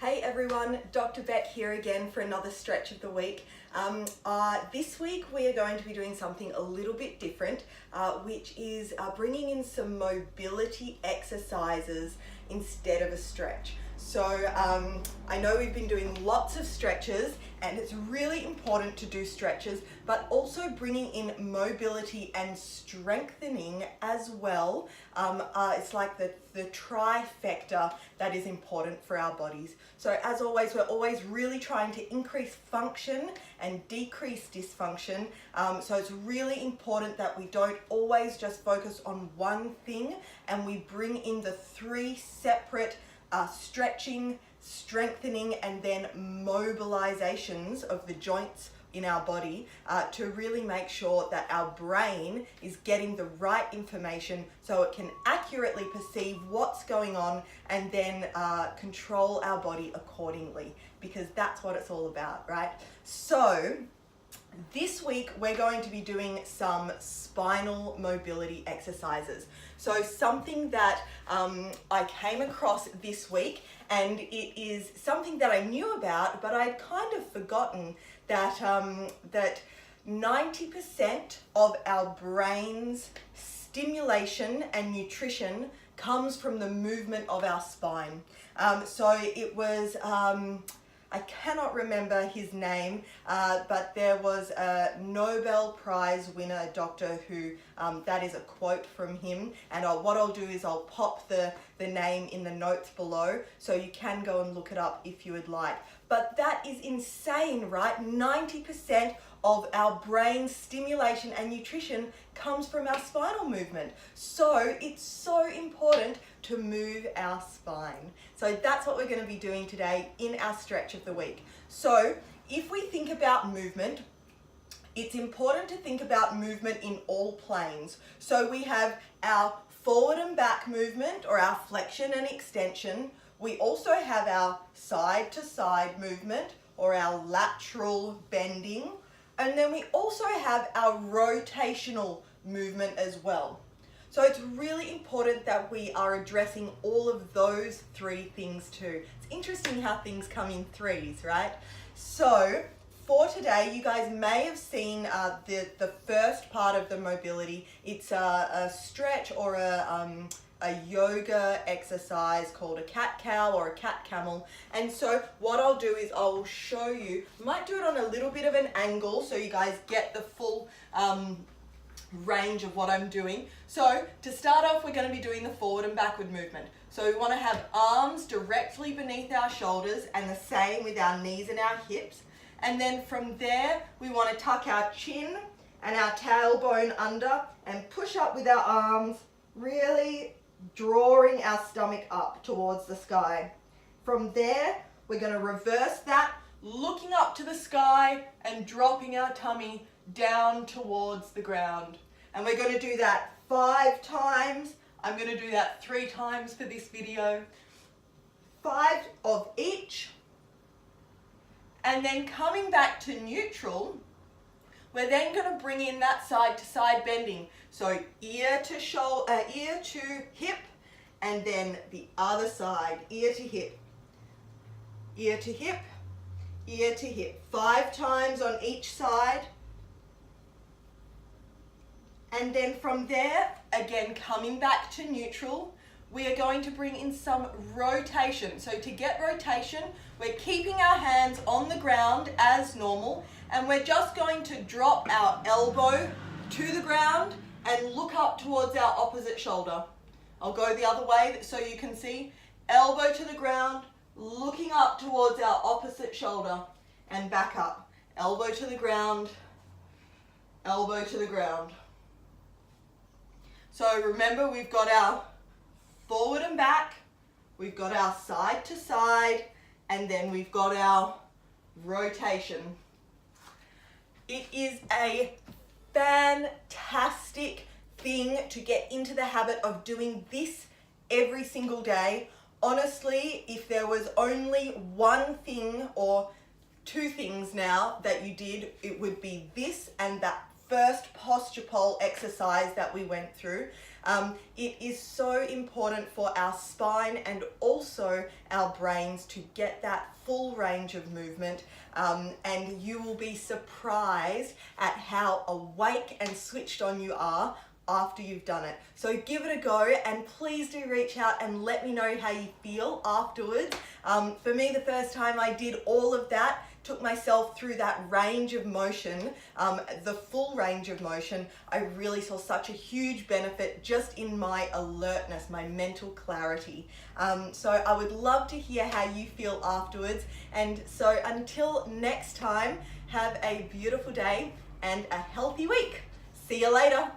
Hey everyone, Dr. Beck here again for another stretch of the week. This week we are going to be doing something a little bit different, which is bringing in some mobility exercises instead of a stretch. So I know we've been doing lots of stretches and it's really important to do stretches, but also bringing in mobility and strengthening as well. It's like the trifecta that is important for our bodies. So as always, we're always really trying to increase function and decrease dysfunction. So it's really important that we don't always just focus on one thing and we bring in the three separate stretching, strengthening, and then mobilizations of the joints in our body to really make sure that our brain is getting the right information so it can accurately perceive what's going on and then control our body accordingly, because that's what it's all about, right? So this week we're going to be doing some spinal mobility exercises. So something that I came across this week, and it is something that I knew about, but I'd kind of forgotten that that 90% of our brain's stimulation and nutrition comes from the movement of our spine. So it was I cannot remember his name, but there was a Nobel Prize winner, a doctor who, that is a quote from him, and what I'll do is I'll pop the name in the notes below so you can go and look it up if you would like. But that is insane, right? 90% of our brain stimulation and nutrition comes from our spinal movement. So it's so important to move our spine. So that's what we're going to be doing today in our stretch of the week. So if we think about movement, it's important to think about movement in all planes. So we have our forward and back movement, or our flexion and extension. We also have our side to side movement, or our lateral bending. And then we also have our rotational movement as well. So it's really important that we are addressing all of those three things too. It's interesting how things come in threes, right? So for today, you guys may have seen the first part of the mobility. It's a stretch or a yoga exercise called a cat-cow or a cat-camel. And so what I'll do is I'll show you, might do it on a little bit of an angle so you guys get the full range of what I'm doing. So to start off, we're going to be doing the forward and backward movement. So we want to have arms directly beneath our shoulders, and the same with our knees and our hips. And then from there, we want to tuck our chin and our tailbone under and push up with our arms, really drawing our stomach up towards the sky. From there, we're going to reverse that, looking up to the sky and dropping our tummy down towards the ground. And we're going to do that 5 times. I'm going to do that 3 times for this video. 5 of each. And then coming back to neutral, we're then going to bring in that side to side bending. So ear to shoulder, ear to hip, and then the other side, ear to hip, ear to hip, ear to hip. 5 times on each side. And then from there, again, coming back to neutral, we are going to bring in some rotation. So to get rotation, we're keeping our hands on the ground as normal, and we're just going to drop our elbow to the ground and look up towards our opposite shoulder. I'll go the other way so you can see. Elbow to the ground, looking up towards our opposite shoulder, and back up. Elbow to the ground, elbow to the ground. So remember, we've got our forward and back, we've got our side to side, and then we've got our rotation. It is a fantastic thing to get into the habit of doing this every single day. Honestly, if there was only one thing or 2 things now that you did, it would be this and that first posture pole exercise that we went through. It is so important for our spine and also our brains to get that full range of movement, and you will be surprised at how awake and switched on you are after you've done it. So give it a go, and please do reach out and let me know how you feel afterwards. For me, the first time I did all of that, took myself through that range of motion, the full range of motion, I really saw such a huge benefit just in my alertness, my mental clarity. So I would love to hear how you feel afterwards. And so until next time, have a beautiful day and a healthy week. See you later.